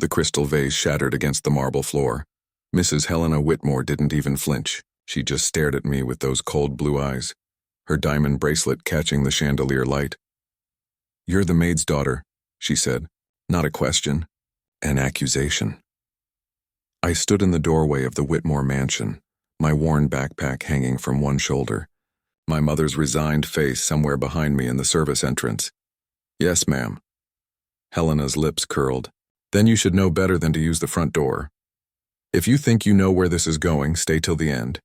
The crystal vase shattered against the marble floor. Mrs. Helena Whitmore didn't even flinch. She just stared at me with those cold blue eyes, her diamond bracelet catching the chandelier light. "You're the maid's daughter," she said. Not a question, an accusation. I stood in the doorway of the Whitmore mansion, my worn backpack hanging from one shoulder, my mother's resigned face somewhere behind me in the service entrance. "Yes, ma'am." Helena's lips curled. "Then you should know better than to use the front door. If you think you know where this is going, stay till the end.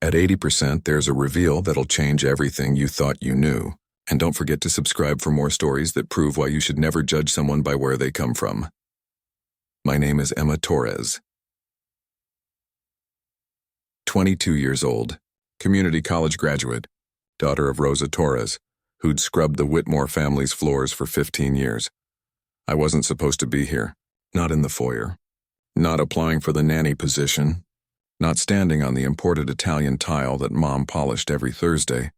At 80%, there's a reveal that'll change everything you thought you knew. And don't forget to subscribe for more stories that prove why you should never judge someone by where they come from." My name is Emma Torres. 22 years old, community college graduate, daughter of Rosa Torres, who'd scrubbed the Whitmore family's floors for 15 years. I wasn't supposed to be here, not in the foyer, not applying for the nanny position, not standing on the imported Italian tile that Mom polished every Thursday,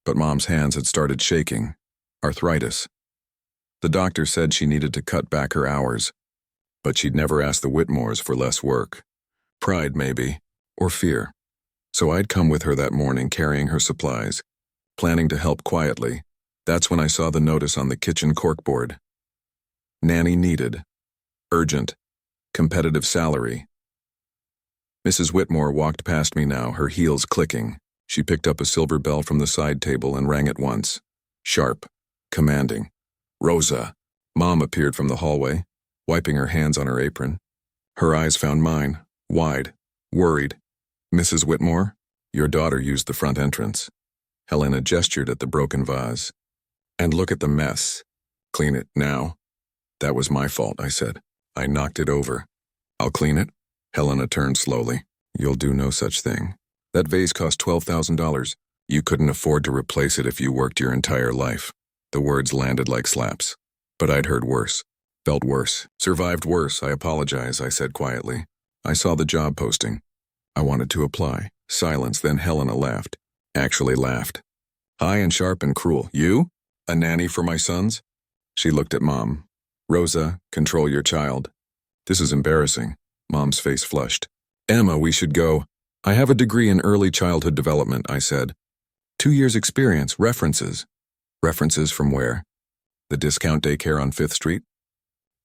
but Mom's hands had started shaking. Arthritis. The doctor said she needed to cut back her hours, but she'd never asked the Whitmores for less work. Pride, maybe, or fear. So I'd come with her that morning carrying her supplies, planning to help quietly. That's when I saw the notice on the kitchen corkboard. Nanny needed. Urgent. Competitive salary. Mrs. Whitmore walked past me now, her heels clicking. She picked up a silver bell from the side table and rang it once. Sharp. Commanding. "Rosa." Mom appeared from the hallway, wiping her hands on her apron. Her eyes found mine, wide, worried. "Mrs. Whitmore, your daughter used the front entrance." Helena gestured at the broken vase. "And look at the mess. Clean it now." "That was my fault," I said. "I knocked it over." "I'll clean it." Helena turned slowly. "You'll do no such thing. That vase cost $12,000. You couldn't afford to replace it if you worked your entire life." The words landed like slaps. But I'd heard worse. Felt worse. Survived worse. "I apologize," I said quietly. "I saw the job posting. I wanted to apply." Silence, then Helena laughed. Actually laughed. High and sharp and cruel. "You? A nanny for my sons?" She looked at Mom. "Rosa, control your child. This is embarrassing." Mom's face flushed. "Emma, we should go." "I have a degree in early childhood development," I said. 2 years experience, references." "References from where?" "The discount daycare on 5th Street?"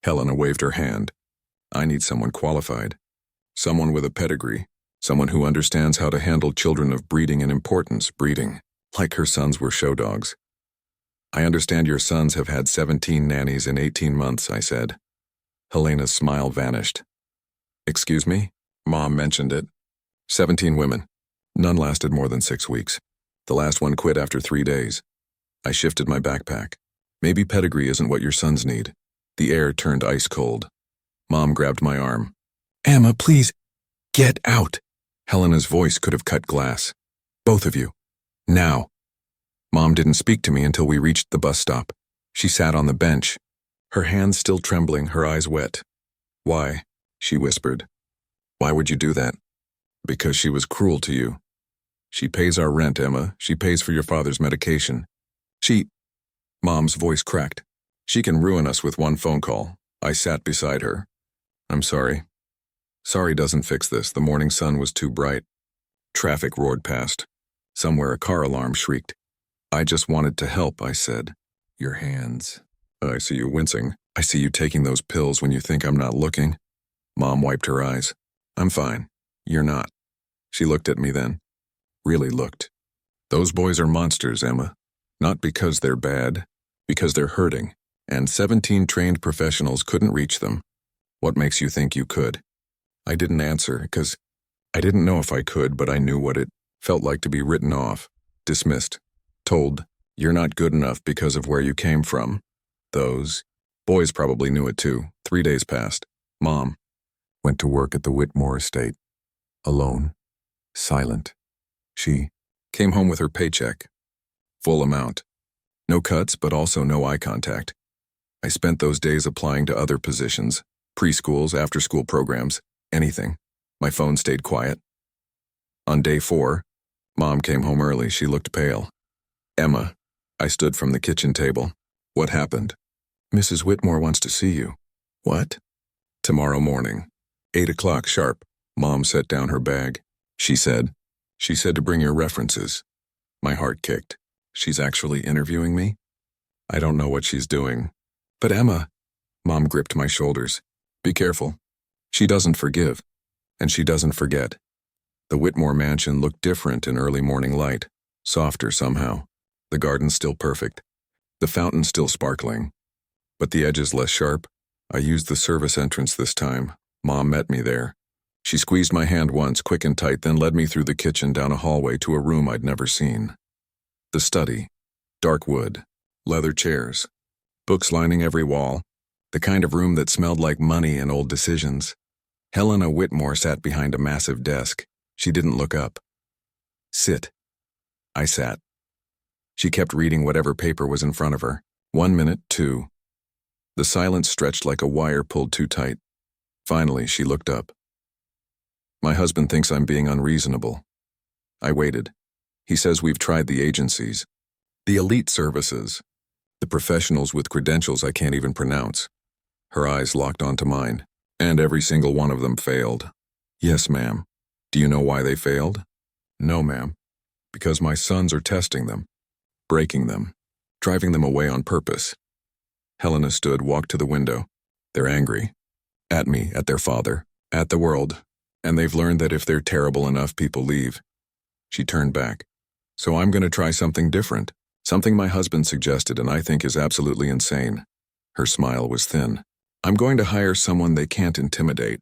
Helena waved her hand. "I need someone qualified. Someone with a pedigree. Someone who understands how to handle children of breeding and importance, breeding. Like her sons were show dogs." "I understand your sons have had 17 nannies in 18 months, I said. Helena's smile vanished. "Excuse me?" Mom mentioned it. 17 women. None lasted more than 6 weeks. The last one quit after 3 days. I shifted my backpack. "Maybe pedigree isn't what your sons need." The air turned ice cold. Mom grabbed my arm. "Emma, please, get out." Helena's voice could have cut glass. "Both of you. Now." Mom didn't speak to me until we reached the bus stop. She sat on the bench, her hands still trembling, her eyes wet. "Why?" she whispered. "Why would you do that?" "Because she was cruel to you. She pays our rent, Emma. She pays for your father's medication. Mom's voice cracked. "She can ruin us with one phone call." I sat beside her. "I'm sorry." "Sorry doesn't fix this. The morning sun was too bright." Traffic roared past. Somewhere a car alarm shrieked. "I just wanted to help," I said. "Your hands." "I see you wincing. I see you taking those pills when you think I'm not looking." Mom wiped her eyes. "I'm fine. You're not." She looked at me then. Really looked. "Those boys are monsters, Emma. Not because they're bad, because they're hurting. And 17 trained professionals couldn't reach them. What makes you think you could?" I didn't answer, because I didn't know if I could, but I knew what it felt like to be written off, dismissed, told, "You're not good enough because of where you came from." Those boys probably knew it too. 3 days passed. Mom went to work at the Whitmore estate. Alone. Silent. She came home with her paycheck. Full amount. No cuts, but also no eye contact. I spent those days applying to other positions, preschools, after-school programs, anything. My phone stayed quiet. On day 4, Mom came home early. She looked pale. "Emma." I stood from the kitchen table. "What happened?" "Mrs. Whitmore wants to see you." "What?" Tomorrow morning, 8 o'clock sharp. Mom set down her bag. She said to bring your references. My heart kicked. She's actually interviewing me? I don't know what she's doing. But Emma, Mom gripped my shoulders. Be careful. She doesn't forgive. And she doesn't forget. The Whitmore mansion looked different in early morning light, softer somehow. The garden still perfect. The fountain still sparkling. But the edges less sharp. I used the service entrance this time. Mom met me there. She squeezed my hand once, quick and tight, then led me through the kitchen down a hallway to a room I'd never seen. The study. Dark wood. Leather chairs. Books lining every wall. The kind of room that smelled like money and old decisions. Helena Whitmore sat behind a massive desk. She didn't look up. Sit. I sat. She kept reading whatever paper was in front of her. 1 minute, 2. The silence stretched like a wire pulled too tight. Finally, she looked up. My husband thinks I'm being unreasonable. I waited. He says we've tried the agencies. The elite services. The professionals with credentials I can't even pronounce. Her eyes locked onto mine. And every single one of them failed. Yes, ma'am. Do you know why they failed? No, ma'am. Because my sons are testing them. Breaking them. Driving them away on purpose. Helena stood, walked to the window. They're angry. At me, at their father, at the world. And they've learned that if they're terrible enough, people leave. She turned back. So I'm going to try something different. Something my husband suggested and I think is absolutely insane. Her smile was thin. I'm going to hire someone they can't intimidate.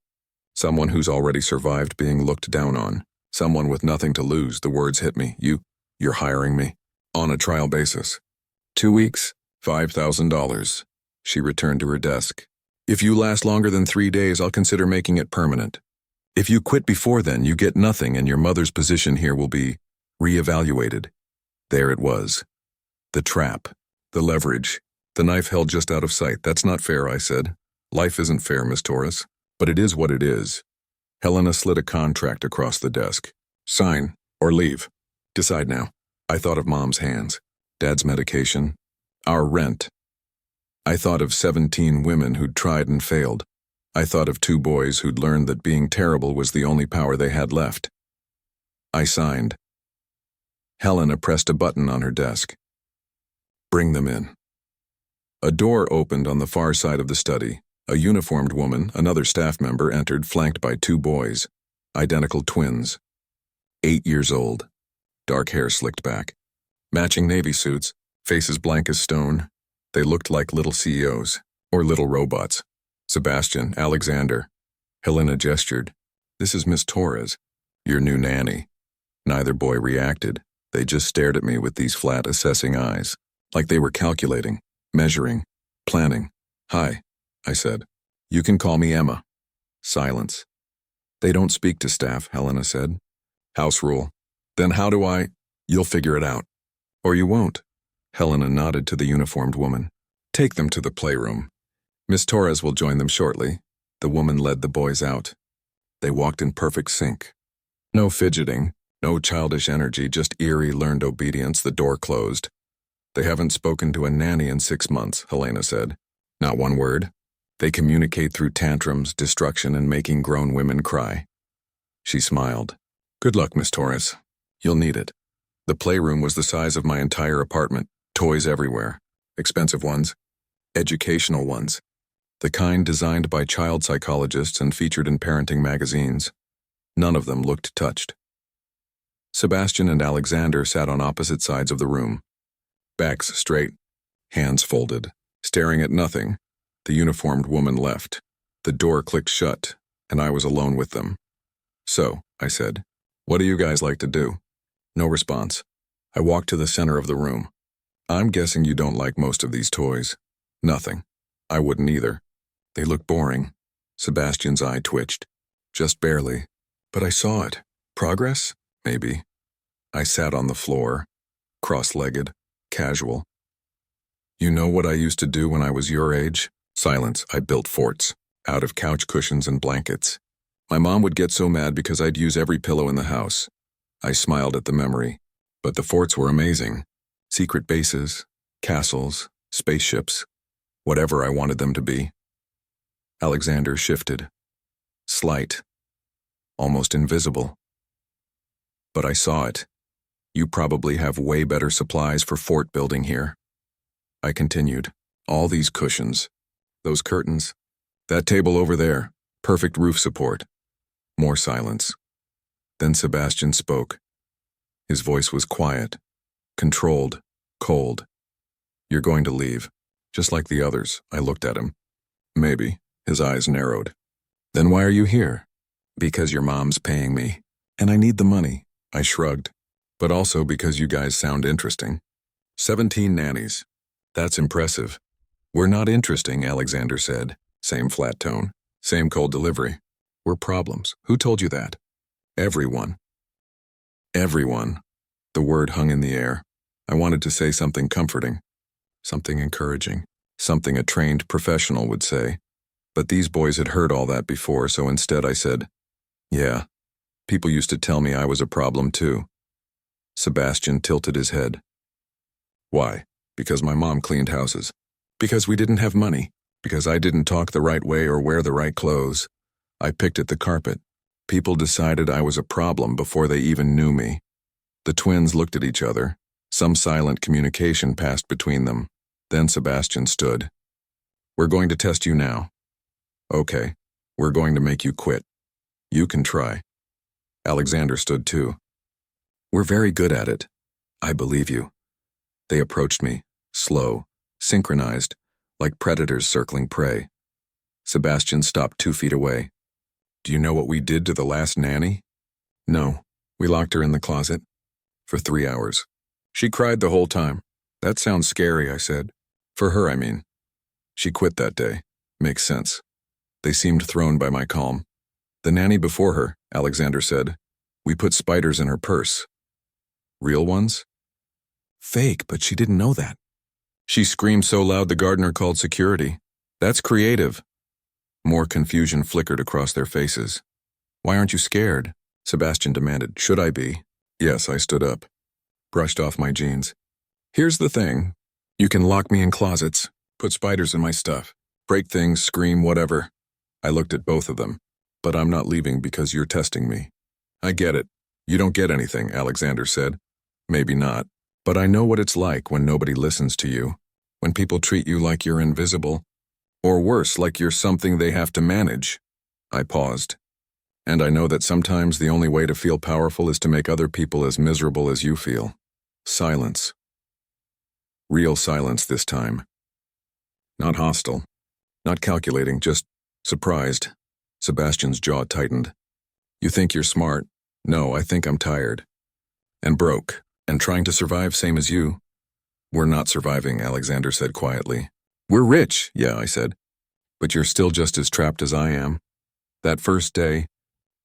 Someone who's already survived being looked down on. Someone with nothing to lose. The words hit me. You're hiring me? On a trial basis. 2 weeks, $5,000. She returned to her desk. If you last longer than 3 days, I'll consider making it permanent. If you quit before then, you get nothing and your mother's position here will be reevaluated. There it was. The trap. The leverage. The knife held just out of sight. That's not fair, I said. Life isn't fair, Miss Torres. But it is what it is. Helena slid a contract across the desk. Sign or leave. Decide now. I thought of Mom's hands. Dad's medication. Our rent. I thought of 17 women who'd tried and failed. I thought of 2 boys who'd learned that being terrible was the only power they had left. I signed. Helena pressed a button on her desk. Bring them in. A door opened on the far side of the study. A uniformed woman, another staff member, entered, flanked by 2 boys. Identical twins. 8 years old. Dark hair slicked back. Matching navy suits, faces blank as stone. They looked like little CEOs, or little robots. Sebastian, Alexander. Helena gestured. This is Miss Torres, your new nanny. Neither boy reacted. They just stared at me with these flat, assessing eyes, like they were calculating, measuring, planning. Hi, I said. You can call me Emma. Silence. They don't speak to staff, Helena said. House rule. Then how do I? You'll figure it out. Or you won't. Helena nodded to the uniformed woman. Take them to the playroom. Miss Torres will join them shortly. The woman led the boys out. They walked in perfect sync. No fidgeting, no childish energy, just eerie learned obedience. The door closed. They haven't spoken to a nanny in 6 months, Helena said. Not one word. They communicate through tantrums, destruction, and making grown women cry. She smiled. Good luck, Miss Torres. You'll need it. The playroom was the size of my entire apartment. Toys everywhere. Expensive ones. Educational ones. The kind designed by child psychologists and featured in parenting magazines. None of them looked touched. Sebastian and Alexander sat on opposite sides of the room. Backs straight. Hands folded. Staring at nothing. The uniformed woman left. The door clicked shut, and I was alone with them. So, I said, what do you guys like to do? No response. I walked to the center of the room. I'm guessing you don't like most of these toys. Nothing. I wouldn't either. They look boring. Sebastian's eye twitched. Just barely. But I saw it. Progress? Maybe. I sat on the floor, cross-legged, casual. You know what I used to do when I was your age? Silence. I built forts, out of couch cushions and blankets. My mom would get so mad because I'd use every pillow in the house. I smiled at the memory. But the forts were amazing. Secret bases, castles, spaceships, whatever I wanted them to be. Alexander shifted. Slight. Almost invisible. But I saw it. You probably have way better supplies for fort building here. I continued. All these cushions. Those curtains. That table over there. Perfect roof support. More silence. Then Sebastian spoke. His voice was quiet, controlled, cold. You're going to leave, just like the others. I looked at him. Maybe. His eyes narrowed. Then why are you here? Because your mom's paying me. And I need the money. I shrugged. But also because you guys sound interesting. 17 nannies. That's impressive. We're not interesting, Alexander said. Same flat tone. Same cold delivery. We're problems. Who told you that? Everyone. Everyone. The word hung in the air. I wanted to say something comforting. Something encouraging. Something a trained professional would say. But these boys had heard all that before, so instead I said, yeah. People used to tell me I was a problem too. Sebastian tilted his head. Why? Because my mom cleaned houses. Because we didn't have money. Because I didn't talk the right way or wear the right clothes. I picked at the carpet. People decided I was a problem before they even knew me. The twins looked at each other. Some silent communication passed between them. Then Sebastian stood. We're going to test you now. Okay. We're going to make you quit. You can try. Alexander stood too. We're very good at it. I believe you. They approached me, slow, synchronized, like predators circling prey. Sebastian stopped 2 feet away. Do you know what we did to the last nanny? No. We locked her in the closet. For 3 hours. She cried the whole time. That sounds scary, I said. For her, I mean. She quit that day. Makes sense. They seemed thrown by my calm. The nanny before her, Alexander said. We put spiders in her purse. Real ones? Fake, but she didn't know that. She screamed so loud the gardener called security. That's creative. More confusion flickered across their faces. Why aren't you scared? Sebastian demanded. Should I be? Yes, I stood up. Brushed off my jeans. Here's the thing. You can lock me in closets, put spiders in my stuff, break things, scream, whatever. I looked at both of them. But I'm not leaving because you're testing me. I get it. You don't get anything, Alexander said. Maybe not. But I know what it's like when nobody listens to you. When people treat you like you're invisible. Or worse, like you're something they have to manage. I paused. And I know that sometimes the only way to feel powerful is to make other people as miserable as you feel. Silence. Real silence this time. Not hostile. Not calculating, just surprised. Sebastian's jaw tightened. You think you're smart? No, I think I'm tired. And broke. And trying to survive same as you. We're not surviving, Alexander said quietly. We're rich, yeah, I said. But you're still just as trapped as I am. That first day,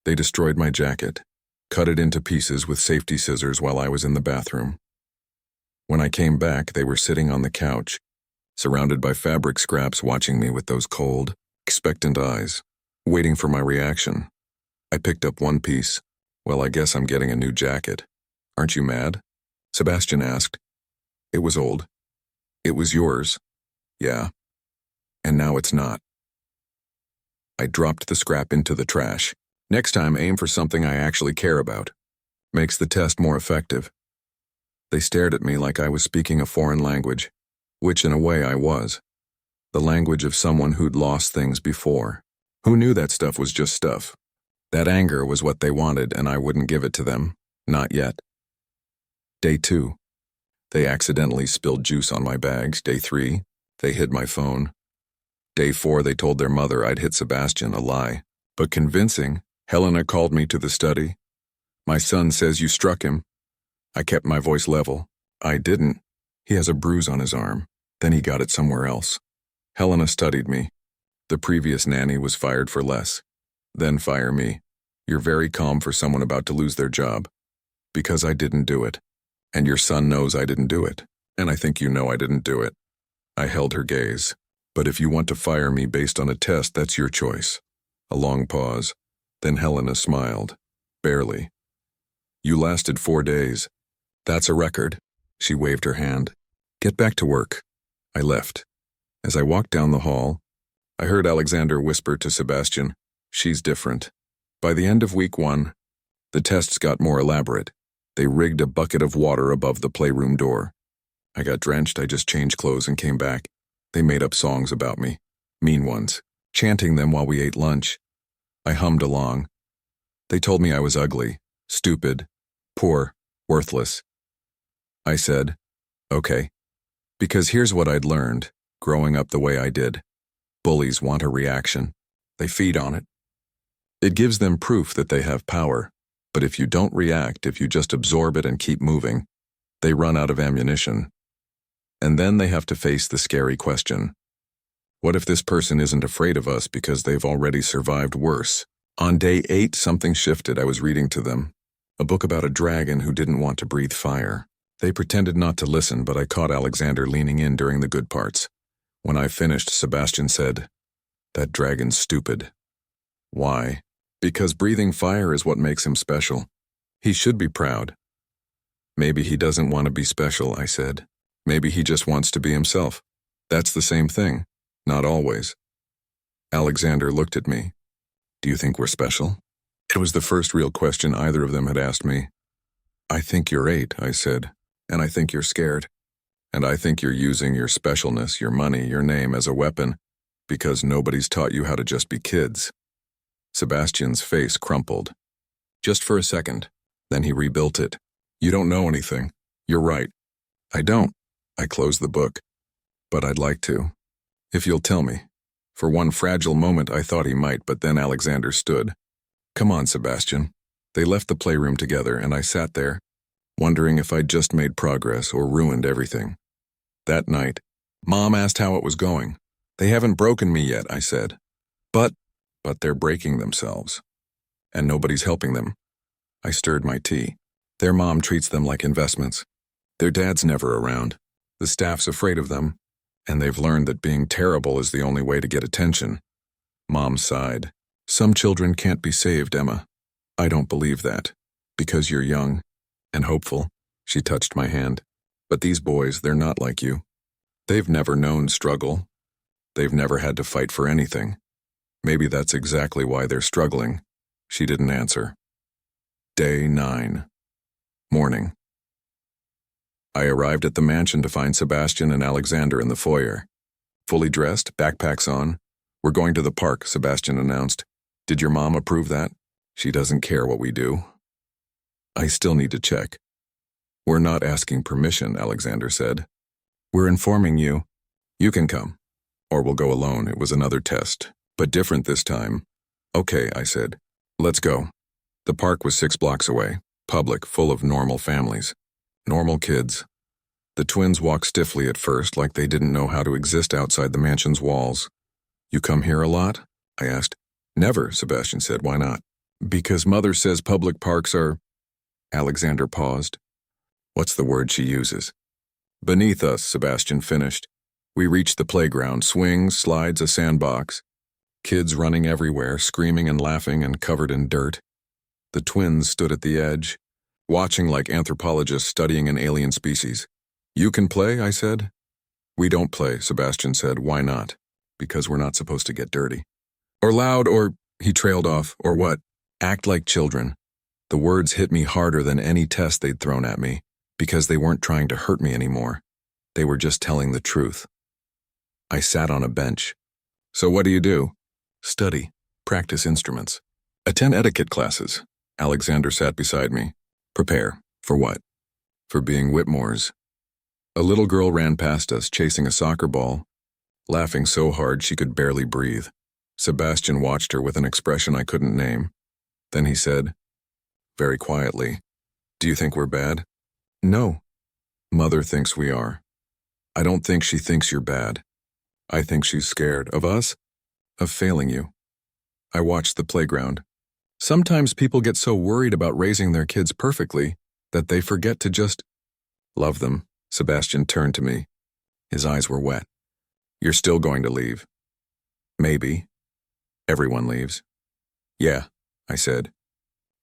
they destroyed my jacket, cut it into pieces with safety scissors while I was in the bathroom. When I came back, they were sitting on the couch, surrounded by fabric scraps watching me with those cold, expectant eyes, waiting for my reaction. I picked up one piece. Well, I guess I'm getting a new jacket. Aren't you mad? Sebastian asked. It was old. It was yours. Yeah. And now it's not. I dropped the scrap into the trash. Next time, aim for something I actually care about. Makes the test more effective. They stared at me like I was speaking a foreign language, which in a way I was. The language of someone who'd lost things before. Who knew that stuff was just stuff? That anger was what they wanted and I wouldn't give it to them. Not yet. Day 2. They accidentally spilled juice on my bags. Day 3. They hid my phone. Day 4, they told their mother I'd hit Sebastian, a lie. But convincing. Helena called me to the study. My son says you struck him. I kept my voice level. I didn't. He has a bruise on his arm. Then he got it somewhere else. Helena studied me. The previous nanny was fired for less. Then fire me. You're very calm for someone about to lose their job. Because I didn't do it. And your son knows I didn't do it. And I think you know I didn't do it. I held her gaze. But if you want to fire me based on a test, that's your choice. A long pause. Then Helena smiled. Barely. You lasted 4 days. That's a record. She waved her hand. Get back to work. I left. As I walked down the hall, I heard Alexander whisper to Sebastian, "She's different." By the end of week 1, the tests got more elaborate. They rigged a bucket of water above the playroom door. I got drenched, I just changed clothes and came back. They made up songs about me, mean ones, chanting them while we ate lunch. I hummed along. They told me I was ugly, stupid, poor, worthless. I said, okay, because here's what I'd learned, growing up the way I did. Bullies want a reaction. They feed on it. It gives them proof that they have power, but if you don't react, if you just absorb it and keep moving, they run out of ammunition. And then they have to face the scary question. What if this person isn't afraid of us because they've already survived worse? On day 8, something shifted. I was reading to them, a book about a dragon who didn't want to breathe fire. They pretended not to listen, but I caught Alexander leaning in during the good parts. When I finished, Sebastian said, "That dragon's stupid." Why? Because breathing fire is what makes him special. He should be proud. Maybe he doesn't want to be special, I said. Maybe he just wants to be himself. That's the same thing. Not always. Alexander looked at me. Do you think we're special? It was the first real question either of them had asked me. I think you're 8, I said, and I think you're scared. And I think you're using your specialness, your money, your name as a weapon, because nobody's taught you how to just be kids. Sebastian's face crumpled. Just for a second. Then he rebuilt it. You don't know anything. You're right. I don't. I closed the book. But I'd like to. If you'll tell me. For one fragile moment I thought he might, but then Alexander stood. Come on, Sebastian. They left the playroom together, and I sat there, wondering if I'd just made progress or ruined everything. That night, Mom asked how it was going. They haven't broken me yet, I said. But they're breaking themselves. And nobody's helping them. I stirred my tea. Their mom treats them like investments. Their dad's never around. The staff's afraid of them. And they've learned that being terrible is the only way to get attention. Mom sighed. Some children can't be saved, Emma. I don't believe that. Because you're young and hopeful. She touched my hand. But these boys, they're not like you. They've never known struggle. They've never had to fight for anything. Maybe that's exactly why they're struggling. She didn't answer. Day 9. Morning. I arrived at the mansion to find Sebastian and Alexander in the foyer. Fully dressed, backpacks on. We're going to the park, Sebastian announced. Did your mom approve that? She doesn't care what we do. I still need to check. We're not asking permission, Alexander said. We're informing you. You can come. Or we'll go alone. It was another test, but different this time. Okay, I said. Let's go. The park was 6 blocks away, public, full of normal families. Normal kids. The twins walked stiffly at first, like they didn't know how to exist outside the mansion's walls. You come here a lot? I asked. Never, Sebastian said. Why not? Because Mother says public parks are... Alexander paused. What's the word she uses? Beneath us, Sebastian finished. We reached the playground, swings, slides, a sandbox. Kids running everywhere, screaming and laughing and covered in dirt. The twins stood at the edge, watching like anthropologists studying an alien species. You can play, I said. We don't play, Sebastian said. Why not? Because we're not supposed to get dirty. Or loud, or, he trailed off, or what? Act like children. The words hit me harder than any test they'd thrown at me, because they weren't trying to hurt me anymore. They were just telling the truth. I sat on a bench. So what do you do? Study, practice instruments, attend etiquette classes. Alexander sat beside me. Prepare. For what? For being Whitmores. A little girl ran past us, chasing a soccer ball, laughing so hard she could barely breathe. Sebastian watched her with an expression I couldn't name. Then he said, very quietly, Do you think we're bad? No. Mother thinks we are. I don't think she thinks you're bad. I think she's scared. Of us? Of failing you. I watched the playground. Sometimes people get so worried about raising their kids perfectly that they forget to just love them. Sebastian turned to me. His eyes were wet. You're still going to leave. Maybe. Everyone leaves. Yeah, I said.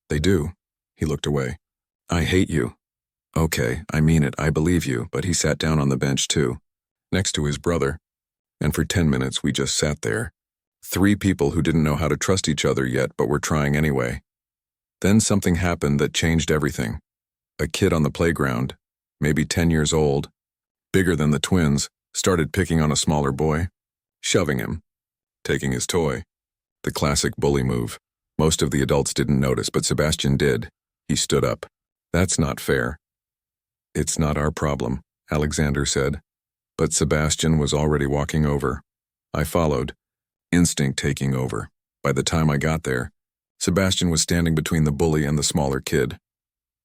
They do. He looked away. I hate you. Okay, I mean it, I believe you, but he sat down on the bench too, next to his brother, and for 10 minutes we just sat there, Three people who didn't know how to trust each other yet but were trying anyway. Then something happened that changed everything. A kid on the playground, maybe 10 years old, bigger than the twins, started picking on a smaller boy, shoving him, taking his toy. The classic bully move. Most of the adults didn't notice, but Sebastian did. He stood up. "That's not fair." "It's not our problem," Alexander said. But Sebastian was already walking over. I followed, instinct taking over. By the time I got there, Sebastian was standing between the bully and the smaller kid.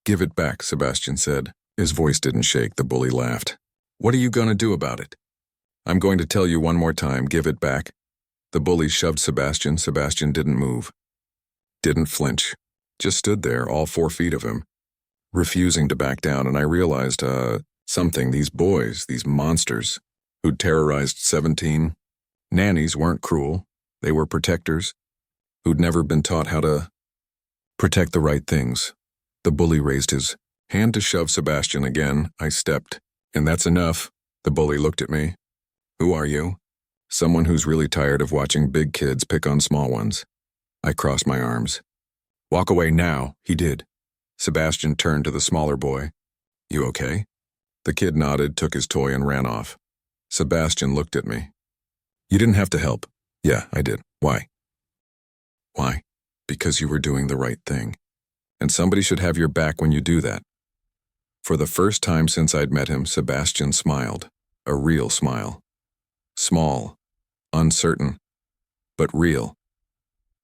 "Give it back," Sebastian said. His voice didn't shake. The bully laughed. "What are you going to do about it?" "I'm going to tell you one more time, give it back." The bully shoved Sebastian. Sebastian didn't move. Didn't flinch. Just stood there, all 4 feet of him, refusing to back down, and I realized, something. These boys, these monsters, who'd terrorized 17 nannies weren't cruel. They were protectors, who'd never been taught how to protect the right things. The bully raised his hand to shove Sebastian again. I stepped. "And that's enough." The bully looked at me. "Who are you?" "Someone who's really tired of watching big kids pick on small ones." I crossed my arms. "Walk away now." He did. Sebastian turned to the smaller boy. "You okay?" The kid nodded, took his toy, and ran off. Sebastian looked at me. "You didn't have to help." "Yeah, I did." "Why?" "Why? Because you were doing the right thing. And somebody should have your back when you do that." For the first time since I'd met him, Sebastian smiled. A real smile. Small, uncertain, but real.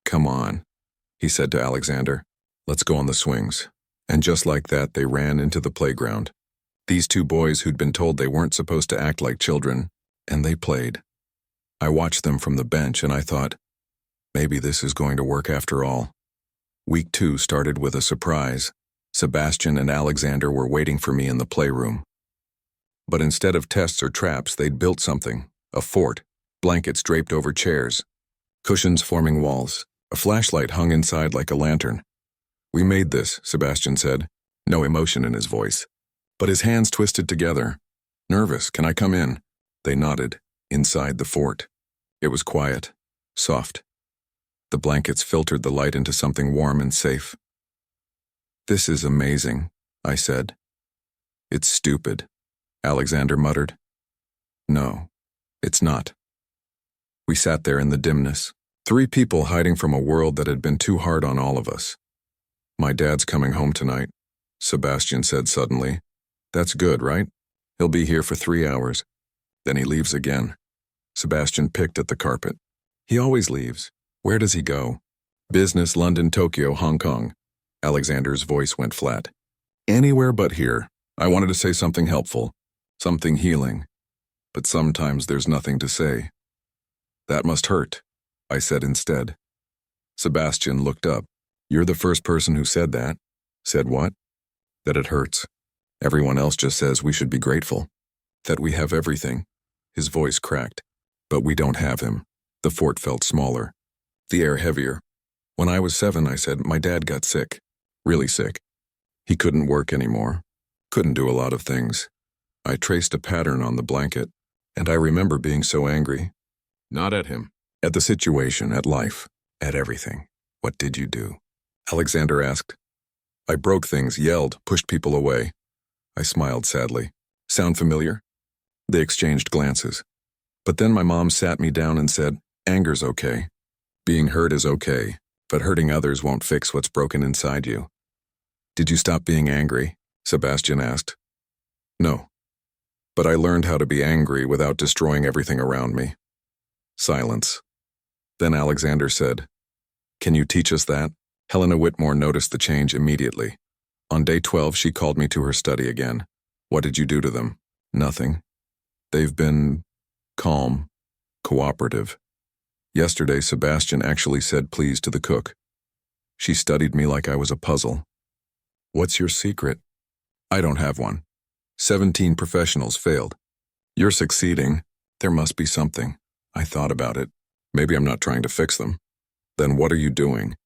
"Come on," he said to Alexander. "Let's go on the swings." And just like that, they ran into the playground. These 2 boys who'd been told they weren't supposed to act like children, and they played. I watched them from the bench and I thought, maybe this is going to work after all. Week 2 started with a surprise. Sebastian and Alexander were waiting for me in the playroom. But instead of tests or traps, they'd built something, a fort, blankets draped over chairs, cushions forming walls, a flashlight hung inside like a lantern. "We made this," Sebastian said, no emotion in his voice. But his hands twisted together. "Nervous, can I come in?" They nodded. Inside the fort. It was quiet, soft. The blankets filtered the light into something warm and safe. "This is amazing," I said. "It's stupid," Alexander muttered. "No, it's not." We sat there in the dimness, 3 people hiding from a world that had been too hard on all of us. "My dad's coming home tonight," Sebastian said suddenly. "That's good, right? He'll be here for 3 hours. Then he leaves again." Sebastian picked at the carpet. "He always leaves. Where does he go?" "Business, London, Tokyo, Hong Kong." Alexander's voice went flat. "Anywhere but here. I wanted to say something helpful, something healing. But sometimes there's nothing to say." "That must hurt," I said instead. Sebastian looked up. "You're the first person who said that." "Said what?" "That it hurts. Everyone else just says we should be grateful. That we have everything." His voice cracked. "But we don't have him." The fort felt smaller. The air heavier. "When I was 7, I said, my dad got sick. Really sick. He couldn't work anymore. Couldn't do a lot of things. I traced a pattern on the blanket, and I remember being so angry. Not at him. At the situation, at life, at everything. What did you do?" Alexander asked. "I broke things, yelled, pushed people away." I smiled sadly. "Sound familiar?" They exchanged glances. But then my mom sat me down and said, "Anger's okay. Being hurt is okay, but hurting others won't fix what's broken inside you." "Did you stop being angry?" Sebastian asked. "No. But I learned how to be angry without destroying everything around me." Silence. Then Alexander said, "Can you teach us that?" Helena Whitmore noticed the change immediately. On day 12, she called me to her study again. "What did you do to them?" "Nothing. They've been calm, cooperative. Yesterday, Sebastian actually said please to the cook. She studied me like I was a puzzle." "What's your secret?" "I don't have one. 17 professionals failed. You're succeeding. There must be something." I thought about it. Maybe I'm not trying to fix them. "Then what are you doing?"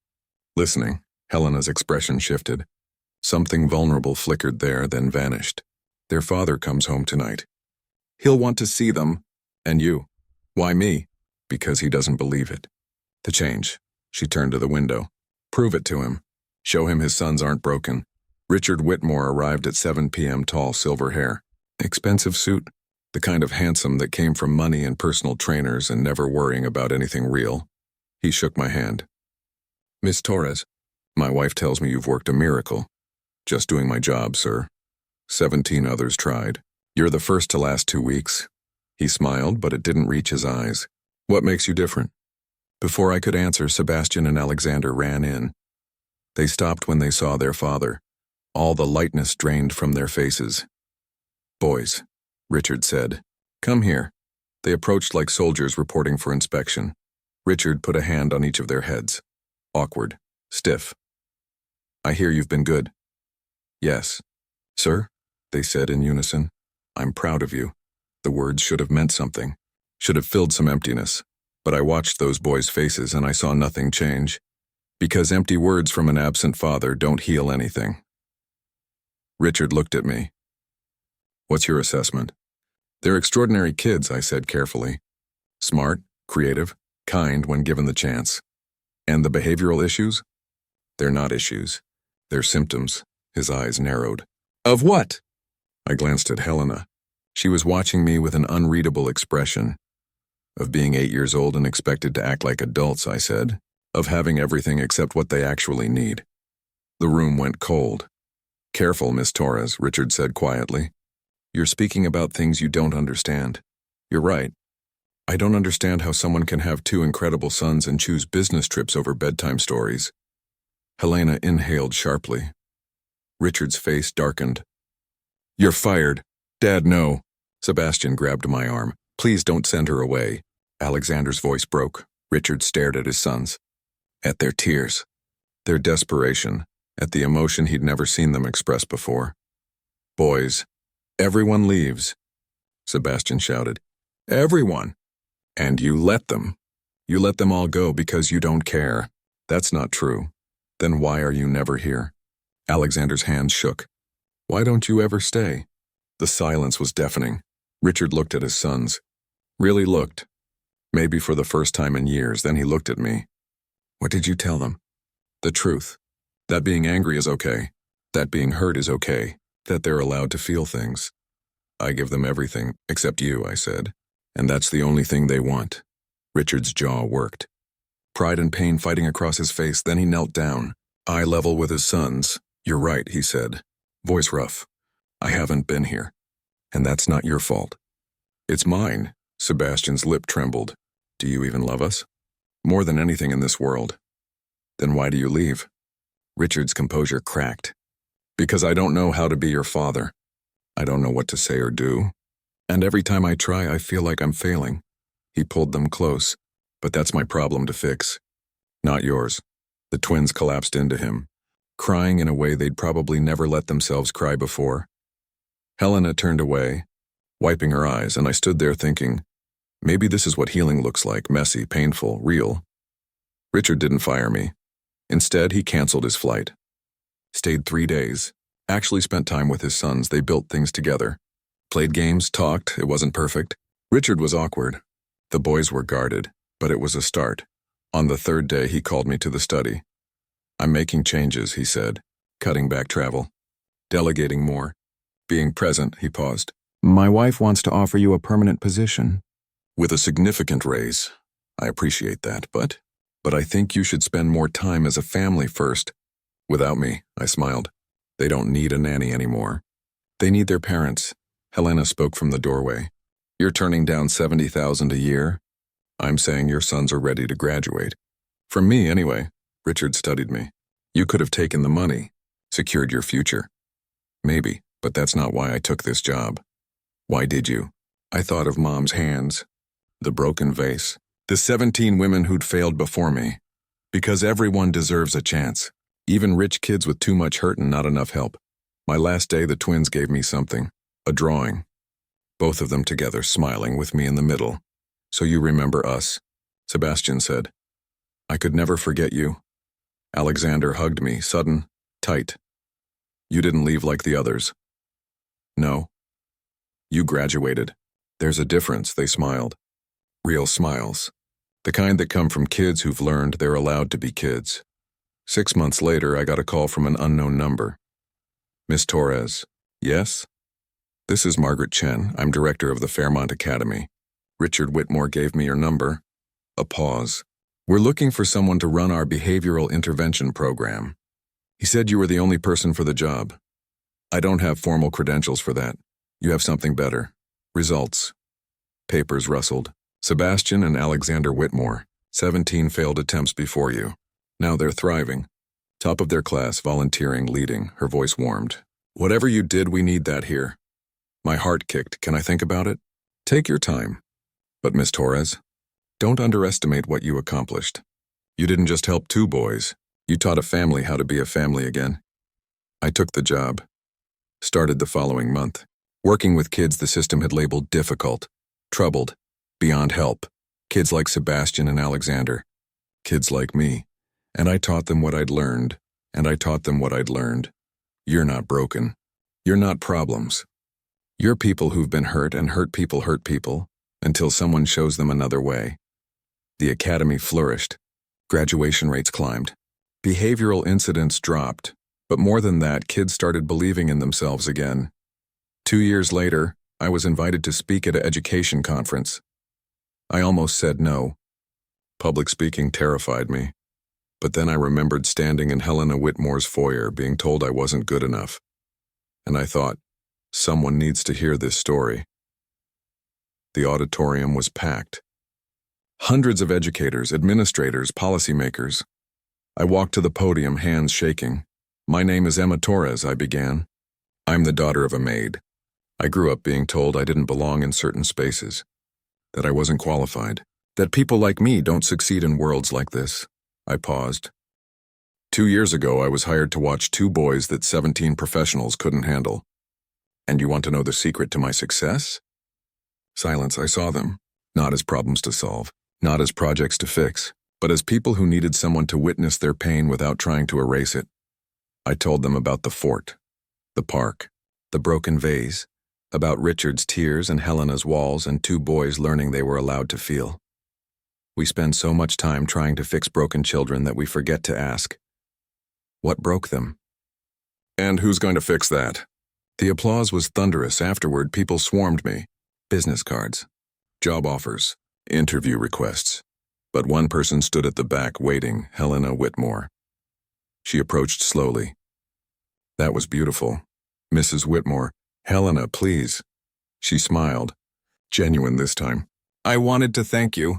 "Listening." Helena's expression shifted. Something vulnerable flickered there, then vanished. "Their father comes home tonight. He'll want to see them. And you." "Why me?" "Because he doesn't believe it. The change. She turned to the window. Prove it to him. Show him his sons aren't broken. Richard Whitmore arrived at 7 p.m. tall, silver hair. Expensive suit. The kind of handsome that came from money and personal trainers and never worrying about anything real. He shook my hand. Miss Torres, my wife tells me you've worked a miracle. Just doing my job, sir. 17 others tried. You're the first to last 2 weeks. He smiled, but it didn't reach his eyes. What makes you different? Before I could answer, Sebastian and Alexander ran in. They stopped when they saw their father. All the lightness drained from their faces. Boys, Richard said. Come here. They approached like soldiers reporting for inspection. Richard put a hand on each of their heads. Awkward. Stiff. I hear you've been good. Yes. Sir, they said in unison. I'm proud of you. The words should have meant something. Should have filled some emptiness. But I watched those boys' faces and I saw nothing change. Because empty words from an absent father don't heal anything. Richard looked at me. What's your assessment? They're extraordinary kids, I said carefully. Smart, creative, kind when given the chance. And the behavioral issues? They're not issues. They're symptoms. His eyes narrowed. Of what? I glanced at Helena. She was watching me with an unreadable expression. Of being 8 years old and expected to act like adults, I said. Of having everything except what they actually need. The room went cold. Careful, Miss Torres, Richard said quietly. You're speaking about things you don't understand. You're right. I don't understand how someone can have 2 incredible sons and choose business trips over bedtime stories. Helena inhaled sharply. Richard's face darkened. You're fired. Dad, no. Sebastian grabbed my arm. Please don't send her away. Alexander's voice broke. Richard stared at his sons. At their tears. Their desperation. At the emotion he'd never seen them express before. Boys. Everyone leaves. Sebastian shouted. Everyone. And you let them. You let them all go because you don't care. That's not true. Then why are you never here? Alexander's hands shook. Why don't you ever stay? The silence was deafening. Richard looked at his sons. Really looked. Maybe for the first time in years, then he looked at me. What did you tell them? The truth. That being angry is okay. That being hurt is okay. That they're allowed to feel things. I give them everything, except you, I said. And that's the only thing they want. Richard's jaw worked. Pride and pain fighting across his face, then he knelt down. Eye level with his sons. You're right, he said. Voice rough. I haven't been here. And that's not your fault. It's mine. Sebastian's lip trembled. Do you even love us? More than anything in this world. Then why do you leave? Richard's composure cracked. Because I don't know how to be your father. I don't know what to say or do. And every time I try, I feel like I'm failing. He pulled them close. But that's my problem to fix. Not yours. The twins collapsed into him, crying in a way they'd probably never let themselves cry before. Helena turned away, wiping her eyes, and I stood there thinking, maybe this is what healing looks like, messy, painful, real. Richard didn't fire me. Instead, he canceled his flight. Stayed 3 days. Actually spent time with his sons. They built things together. Played games, talked. It wasn't perfect. Richard was awkward. The boys were guarded, but it was a start. On the 3rd day, he called me to the study. I'm making changes, he said. Cutting back travel. Delegating more. Being present, he paused. My wife wants to offer you a permanent position. With a significant raise. I appreciate that, but I think you should spend more time as a family first. Without me, I smiled. They don't need a nanny anymore. They need their parents. Helena spoke from the doorway. You're turning down $70,000 a year? I'm saying your sons are ready to graduate. From me, anyway. Richard studied me. You could have taken the money, secured your future. Maybe, but that's not why I took this job. Why did you? I thought of Mom's hands, the broken vase, the 17 women who'd failed before me. Because everyone deserves a chance, even rich kids with too much hurt and not enough help. My last day, the twins gave me something, a drawing. Both of them together, smiling with me in the middle. So you remember us, Sebastian said. I could never forget you. Alexander hugged me, sudden, tight. You didn't leave like the others. No. You graduated. There's a difference, they smiled. Real smiles. The kind that come from kids who've learned they're allowed to be kids. 6 months later, I got a call from an unknown number. Miss Torres. Yes? This is Margaret Chen. I'm director of the Fairmont Academy. Richard Whitmore gave me your number. A pause. We're looking for someone to run our behavioral intervention program. He said you were the only person for the job. I don't have formal credentials for that. You have something better. Results. Papers rustled. Sebastian and Alexander Whitmore, 17 failed attempts before you. Now they're thriving. Top of their class, volunteering, leading. Her voice warmed. Whatever you did, we need that here. My heart kicked. Can I think about it? Take your time. But Miss Torres, don't underestimate what you accomplished. You didn't just help 2 boys. You taught a family how to be a family again. I took the job. Started the following month. Working with kids the system had labeled difficult, troubled, beyond help. Kids like Sebastian and Alexander. Kids like me. And I taught them what I'd learned. You're not broken. You're not problems. You're people who've been hurt, and hurt people until someone shows them another way. The academy flourished. Graduation rates climbed. Behavioral incidents dropped. But more than that, kids started believing in themselves again. 2 years later, I was invited to speak at an education conference. I almost said no. Public speaking terrified me. But then I remembered standing in Helena Whitmore's foyer being told I wasn't good enough. And I thought, someone needs to hear this story. The auditorium was packed. Hundreds of educators, administrators, policymakers. I walked to the podium, hands shaking. My name is Emma Torres, I began. I'm the daughter of a maid. I grew up being told I didn't belong in certain spaces, that I wasn't qualified, that people like me don't succeed in worlds like this. I paused. 2 years ago, I was hired to watch 2 boys that 17 professionals couldn't handle. And you want to know the secret to my success? Silence. I saw them, not as problems to solve, not as projects to fix, but as people who needed someone to witness their pain without trying to erase it. I told them about the fort, the park, the broken vase, about Richard's tears and Helena's walls and 2 boys learning they were allowed to feel. We spend so much time trying to fix broken children that we forget to ask, what broke them? And who's going to fix that? The applause was thunderous. Afterward, people swarmed me. Business cards, job offers, interview requests. But one person stood at the back waiting, Helena Whitmore. She approached slowly. That was beautiful. Mrs. Whitmore. Helena, please. She smiled. Genuine this time. I wanted to thank you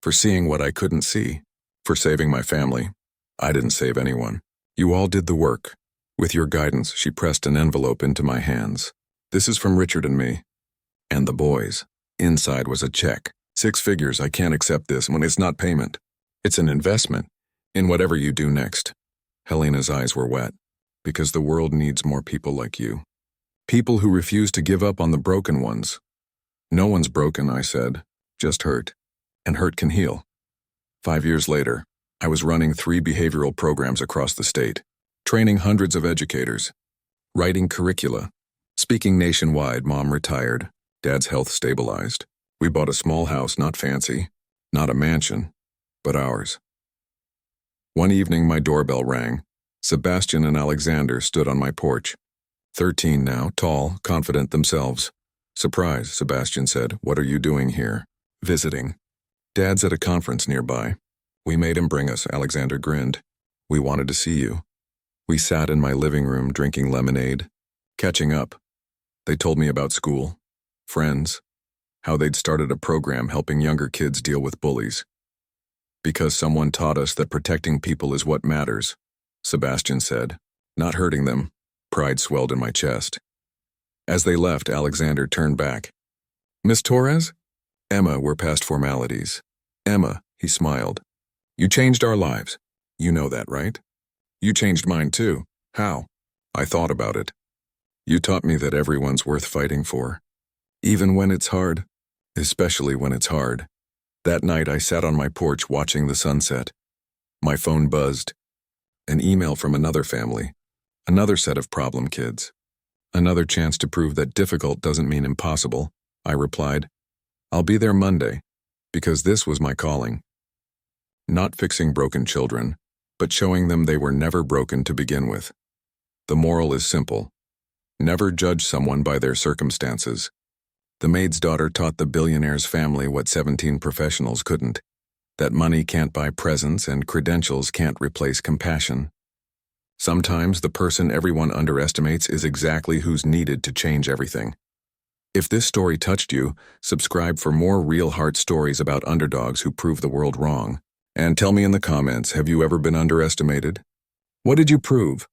for seeing what I couldn't see, for saving my family. I didn't save anyone. You all did the work. With your guidance, she pressed an envelope into my hands. This is from Richard and me. And the boys. Inside was a check. 6 figures. I can't accept this when it's not payment. It's an investment in whatever you do next. Helena's eyes were wet. Because the world needs more people like you. People who refuse to give up on the broken ones. No one's broken, I said. Just hurt. And hurt can heal. 5 years later, I was running 3 behavioral programs across the state, training hundreds of educators, writing curricula, speaking nationwide. Mom retired. Dad's health stabilized. We bought a small house, not fancy, not a mansion, but ours. One evening, my doorbell rang. Sebastian and Alexander stood on my porch. 13 now, tall, confident themselves. Surprise, Sebastian said. What are you doing here? Visiting. Dad's at a conference nearby. We made him bring us, Alexander grinned. We wanted to see you. We sat in my living room drinking lemonade, catching up. They told me about school, friends, how they'd started a program helping younger kids deal with bullies. Because someone taught us that protecting people is what matters, Sebastian said, not hurting them. Pride swelled in my chest. As they left, Alexander turned back. Miss Torres? Emma, we're past formalities. Emma, he smiled. You changed our lives. You know that, right? You changed mine too. How? I thought about it. You taught me that everyone's worth fighting for. Even when it's hard. Especially when it's hard. That night I sat on my porch watching the sunset. My phone buzzed. An email from another family. Another set of problem kids. Another chance to prove that difficult doesn't mean impossible. I replied, I'll be there Monday. Because this was my calling. Not fixing broken children, but showing them they were never broken to begin with. The moral is simple. Never judge someone by their circumstances. The maid's daughter taught the billionaire's family what 17 professionals couldn't: that money can't buy presents and credentials can't replace compassion. Sometimes the person everyone underestimates is exactly who's needed to change everything. If this story touched you, subscribe for more real heart stories about underdogs who prove the world wrong. And tell me in the comments, have you ever been underestimated? What did you prove?